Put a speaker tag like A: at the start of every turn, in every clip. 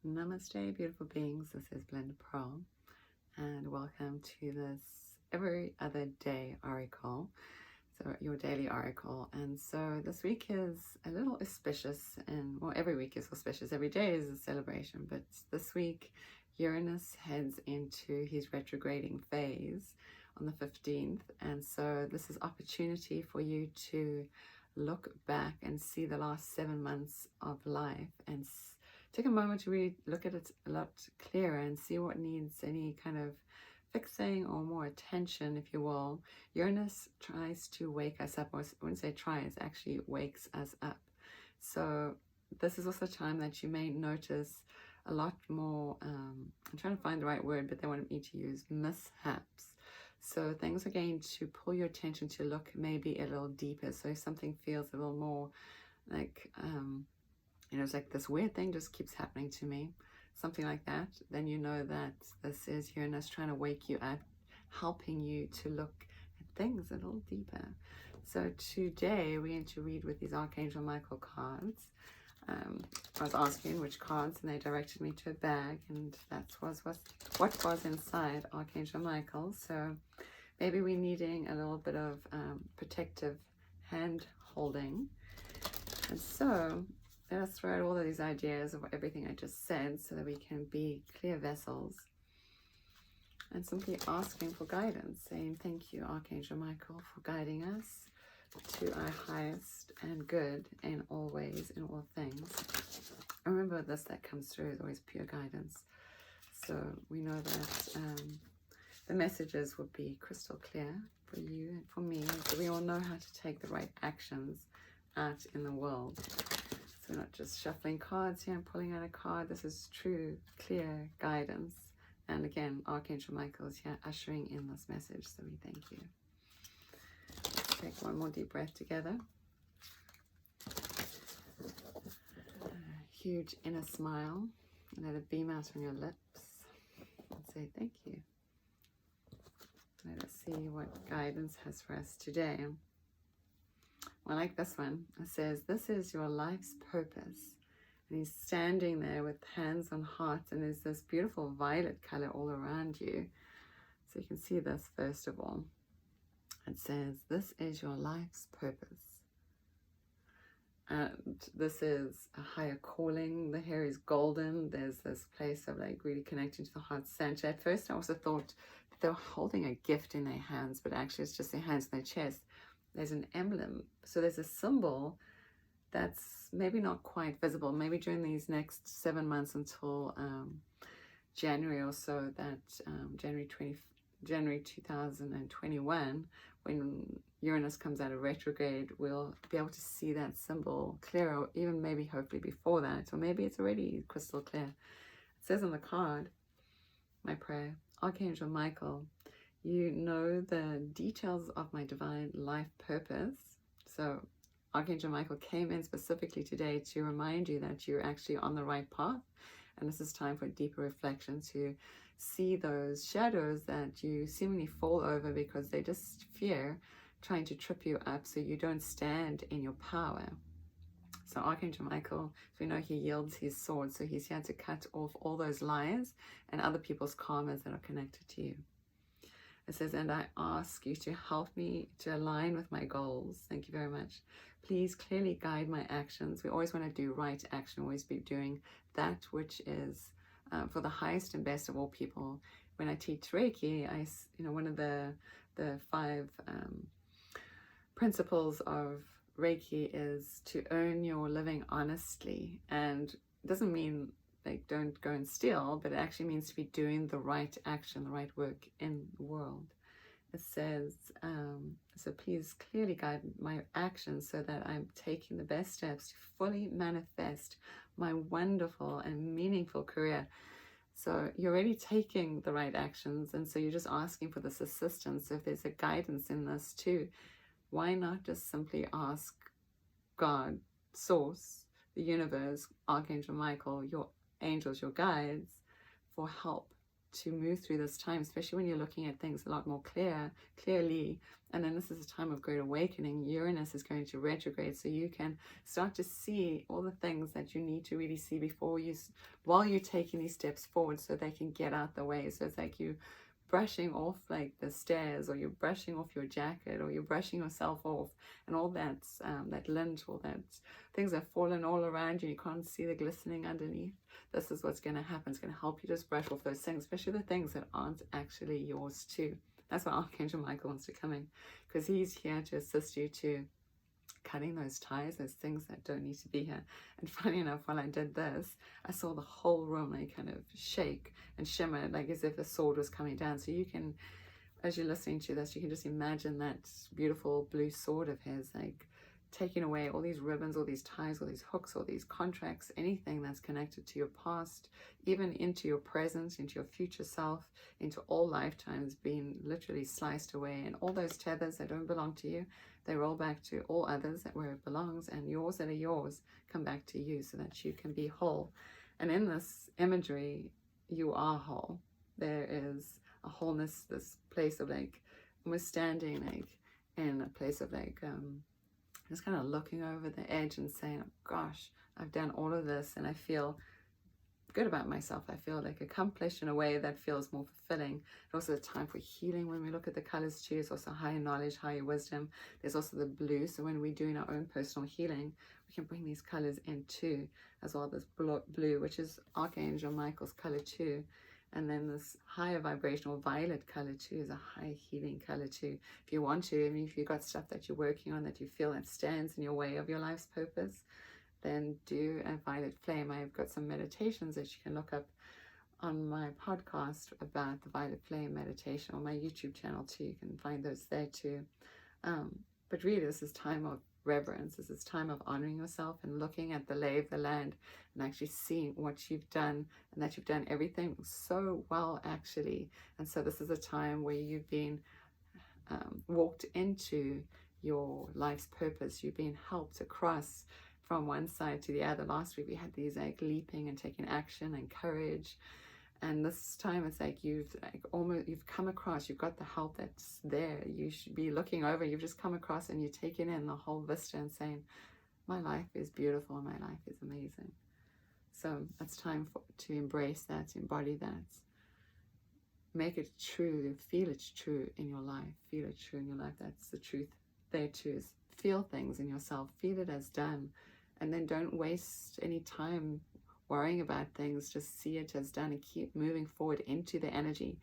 A: Namaste, beautiful beings. This is Blended Pearl, and welcome to this every other day oracle. So, your daily oracle. And so, this week is a little auspicious, and well, every week is auspicious, every day is a celebration. But this week, Uranus heads into his retrograding phase on the 15th, and so this is opportunity for you to look back and see the last 7 months of life and take a moment to really look at it a lot clearer and see what needs any kind of fixing or more attention, if you will. Uranus tries to wake us up, or I wouldn't say tries, actually wakes us up. So this is also a time that you may notice a lot more, I'm trying to find the right word, but they wanted me to use mishaps. So things are going to pull your attention to look maybe a little deeper. So if something feels a little more like, it's like this weird thing just keeps happening to me, something like that, then you know that this is Uranus trying to wake you up, helping you to look at things a little deeper. So today we're going to read with these Archangel Michael cards. I was asking which cards, and they directed me to a bag, and that was what was inside Archangel Michael. So maybe we're needing a little bit of protective hand holding. And so let us throw out all of these ideas of everything I just said so that we can be clear vessels, and simply asking for guidance, saying thank you, Archangel Michael, for guiding us to our highest and good in all ways, in all things. Remember, this that comes through is always pure guidance. So we know that the messages will be crystal clear for you and for me, so we all know how to take the right actions out in the world. So we're not just shuffling cards here and pulling out a card. This is true, clear guidance. And again, Archangel Michael is here ushering in this message, so we thank you. Take one more deep breath together. A huge inner smile. And let it beam out on your lips. And say thank you. Let us see what guidance has for us today. I like this one. It says, this is your life's purpose. And he's standing there with hands on heart, and there's this beautiful violet color all around you. So you can see this first of all. It says, this is your life's purpose. And this is a higher calling. The hair is golden. There's this place of like really connecting to the heart center. At first I also thought they were holding a gift in their hands, but actually it's just their hands on their chest. There's an emblem. So there's a symbol that's maybe not quite visible. Maybe during these next 7 months until January or so, that January 2021, when Uranus comes out of retrograde, we'll be able to see that symbol clearer, even maybe hopefully before that, or maybe it's already crystal clear. It says on the card, my prayer, Archangel Michael, you know the details of my divine life purpose. So Archangel Michael came in specifically today to remind you that you're actually on the right path, and this is time for deeper reflection to see those shadows that you seemingly fall over because they just fear trying to trip you up so you don't stand in your power. So Archangel Michael, as we know, he yields his sword, so he's here to cut off all those lies and other people's karmas that are connected to you. It says, and I ask you to help me to align with my goals. Thank you very much. Please clearly guide my actions. We always want to do right action, always be doing that which is for the highest and best of all people. When I teach Reiki, one of the 5 principles of Reiki is to earn your living honestly. And it doesn't mean like don't go and steal, but it actually means to be doing the right action, the right work in the world. It says, so please clearly guide my actions so that I'm taking the best steps to fully manifest my wonderful and meaningful career. So you're already taking the right actions, and so you're just asking for this assistance. So if there's a guidance in this too, why not just simply ask God, Source, the universe, Archangel Michael, your angels, your guides, for help to move through this time, especially when you're looking at things a lot more clearly. And then this is a time of great awakening. Uranus is going to retrograde, so you can start to see all the things that you need to really see while you're taking these steps forward, so they can get out the way. So it's like you brushing off like the stairs, or you're brushing off your jacket, or you're brushing yourself off, and all that lint, all that things have fallen all around you. You can't see the glistening underneath. This is what's going to happen. It's going to help you just brush off those things, especially the things that aren't actually yours too. That's why Archangel Michael wants to come in, because he's here to assist you to cutting those ties, those things that don't need to be here. And funny enough, while I did this, I saw the whole room like kind of shake and shimmer, like as if a sword was coming down. So you can, as you're listening to this, you can just imagine that beautiful blue sword of his, like taking away all these ribbons, all these ties, all these hooks, all these contracts, anything that's connected to your past, even into your present, into your future self, into all lifetimes, being literally sliced away. And all those tethers that don't belong to you, they roll back to all others that where it belongs, and yours that are yours come back to you, so that you can be whole. And in this imagery, you are whole. There is a wholeness, this place of like, we're standing like in a place of like, just kind of looking over the edge and saying, oh gosh, I've done all of this and I feel good about myself. I feel like accomplished in a way that feels more fulfilling. It's also a time for healing. When we look at the colors too, it's also higher knowledge, higher wisdom. There's also the blue. So when we're doing our own personal healing, we can bring these colors in too, as well. This blue, which is Archangel Michael's color too. And then this higher vibrational violet color too is a high healing color too. If you want to, I mean, if you've got stuff that you're working on that you feel that stands in your way of your life's purpose, then do a violet flame. I've got some meditations that you can look up on my podcast about the violet flame meditation, on my YouTube channel too. You can find those there too. But really, this is time of reverence. This is time of honoring yourself and looking at the lay of the land and actually seeing what you've done, and that you've done everything so well actually. And so this is a time where you've been walked into your life's purpose. You've been helped across from one side to the other. Last week we had these like leaping and taking action and courage, and this time it's like you've come across, you've got the help that's there. You should be looking over, you've just come across and you're taking in the whole vista and saying, my life is beautiful, my life is amazing. So it's time to embrace that, to embody that, make it true, feel it's true in your life, feel it true in your life. That's the truth there too, is feel things in yourself, feel it as done, and then don't waste any time worrying about things. Just see it as done and keep moving forward into the energy.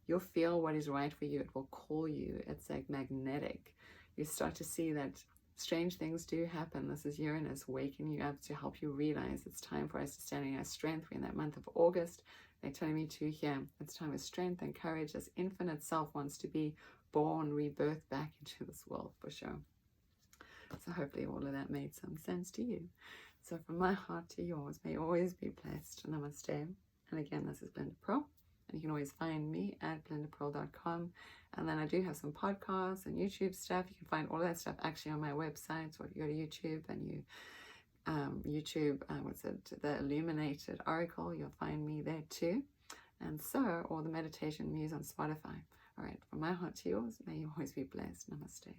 A: You'll feel what is right for you. It will call you. It's like magnetic. You start to see that strange things do happen. This is Uranus waking you up to help you realize it's time for us to stand in our strength. We're in that month of August. They're telling me to here, it's time of strength and courage. This infinite self wants to be born, rebirth back into this world for sure. So hopefully all of that made some sense to you. So from my heart to yours, may you always be blessed. Namaste. And again, this is Blended Pearl. And you can always find me at blendedpearl.com. And then I do have some podcasts and YouTube stuff. You can find all that stuff actually on my website. So if you go to YouTube and you the Illuminated Oracle, you'll find me there too. And so, or the Meditation Muse on Spotify. All right, from my heart to yours, may you always be blessed. Namaste.